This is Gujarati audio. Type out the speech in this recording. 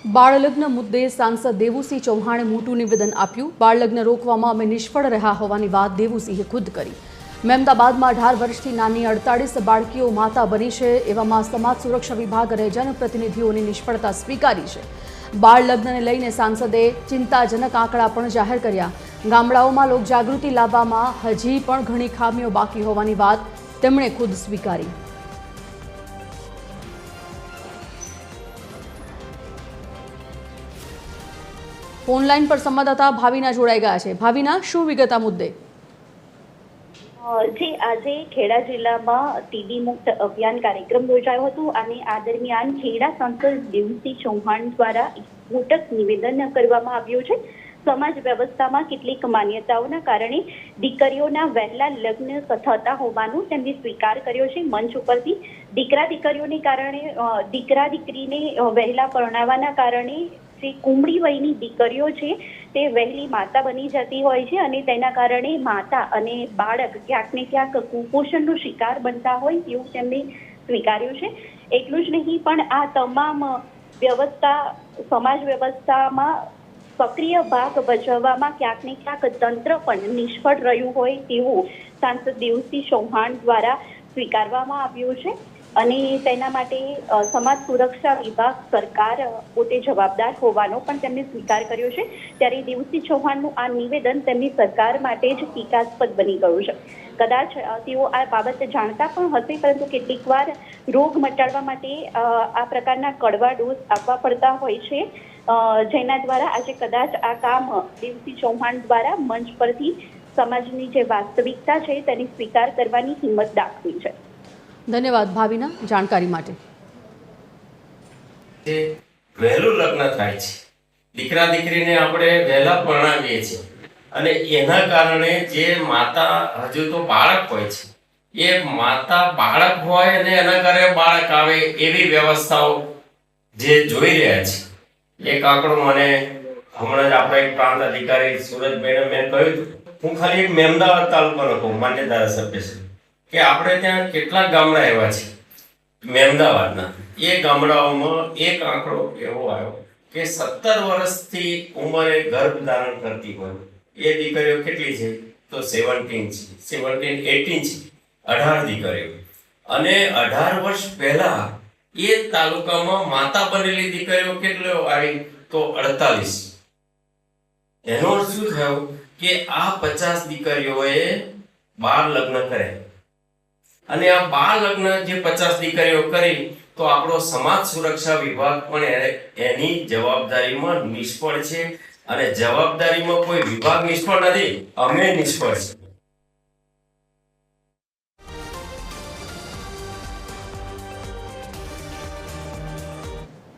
બાળલગ્ન મુદ્દે સાંસદ દેવુસિંહ ચૌહાણે મોટું નિવેદન આપ્યું। બાળલગ્ન રોકવામાં અમે નિષ્ફળ રહ્યા હોવાની વાત દેવુસિંહે ખુદ કરી। મહેમદાબાદમાં 18 વર્ષથી નાની 48 બાળકીઓ માતા બની છે। એવામાં સમાજ સુરક્ષા વિભાગ અને જનપ્રતિનિધિઓની નિષ્ફળતા સ્વીકારી છે। બાળલગ્નને લઈને સાંસદે ચિંતાજનક આંકડા પણ જાહેર કર્યા। ગામડાઓમાં લોકજાગૃતિ લાવવામાં હજી પણ ઘણી ખામીઓ બાકી હોવાની વાત તેમણે ખુદ સ્વીકારી। ઓનલાઈન પર સંવાદદાતા ભાવિના જોડાઈ ગયા છે। ભાવિના, શું વિગત આ મુદ્દે? જે આજે ખેડા જિલ્લામાં ટીબી મુક્ત અભિયાન કાર્યક્રમ યોજાયો હતો અને આ દરમિયાન ખેડા સાંસદ દેવુસિંહ ચૌહાણ દ્વારા મોટક નિવેદન કરવામાં આવ્યું છે। સમાજ વ્યવસ્થામાં કેટલીક માન્યતાઓના કારણે દીકરીઓના વહેલા લગ્ન થતા હોવાનું તેમણે સ્વીકાર કર્યો છે। મંચ ઉપરથી દીકરા દીકરીઓને કારણે દીકરા દીકરીને વહેલા પરણાવવાના કારણે જે કુમળી વયની દીકરીઓ છે તે વહેલી માતા બની જતી હોય છે અને તેના કારણે માતા અને બાળક ક્યાંક ને ક્યાંક કુપોષણનો શિકાર બનતા હોય તેવું તેમણે સ્વીકાર્યું છે। એટલું જ નહીં પણ આ તમામ વ્યવસ્થા સમાજ વ્યવસ્થામાં સક્રિય ભાગ ભજવવામાં ક્યાંક ને ક્યાંક તંત્ર પણ નિષ્ફળ રહ્યું હોય તેવું સાંસદ દેવુસિંહ ચૌહાણ દ્વારા સ્વીકારવામાં આવ્યું છે અને તેના માટે સમાજ સુરક્ષા વિભાગ સરકાર પોતે જવાબદાર હોવાનો પણ તેમણે સ્વીકાર કર્યો છે। ત્યારે દેવુસિંહ ચૌહાણનું આ નિવેદન તેમની સરકાર માટે જ ટીકાસ્પદ બની ગયું છે। કદાચ તેઓ આ બાબત જાણતા પણ હશે, પરંતુ કેટલીક વાર રોગ મટાડવા માટે આ પ્રકારના કડવા ડોઝ આપવા પડતા હોય છે, જેના દ્વારા આજે કદાચ આ કામ દેવુસિંહ ચૌહાણ દ્વારા મંચ પરથી સમાજની જે વાસ્તવિકતા છે તેની સ્વીકાર કરવાની હિંમત દાખવી છે। ધન્યવાદ ભાવિના, જાણકારી માટે। વહેલું લગ્ન થાય છે, દીકરા દીકરીને આપણે વહેલા પરણાવીએ છીએ અને એના કારણે જે માતા હજુ તો બાળક હોય છે, એ માતા બાળક હોય અને એના ઘરે બાળક આવે એવી વ્યવસ્થાઓ જે જોઈ રહ્યા છે। એક આંકડો મને હમણાં જ આપણા એક પ્રાંત અધિકારી સુરજભાઈને મેં કહ્યું હતું, હું ખાલી એક મહેમદાવાદ તાલુકાનો કહું, માન્ય ધારાસભ્ય છે, કે આપણે ત્યાં કેટલાક ગામડા એવા છે મહેમદાવાદના, એ ગામડાઓમાં એક આંકડો એવો આવ્યો કે 17 વર્ષથી ઉંમરે ગર્ભ ધારણ કરતી હોય એ દીકરીઓ કેટલી છે તો 17 છે, 17, 18 છે, 18 દીકરીઓ। અને 18 વર્ષ પહેલા એ તાલુકામાં માતા બનેલી દીકરીઓ કેટલી આવી તો 48। એનો અર્થ શું થયો કે આ 50 દીકરીઓએ બાળ લગ્ન કર્યા અને આ બાળ લગ્ન જે 50 દીકરીઓ કરી તો આપણો સમાજ સુરક્ષા વિભાગ પણ એની જવાબદારીમાં નિષ્ફળ છે। અને જવાબદારીમાં કોઈ વિભાગ નિષ્ફળ નથી, અમે નિષ્ફળ છીએ।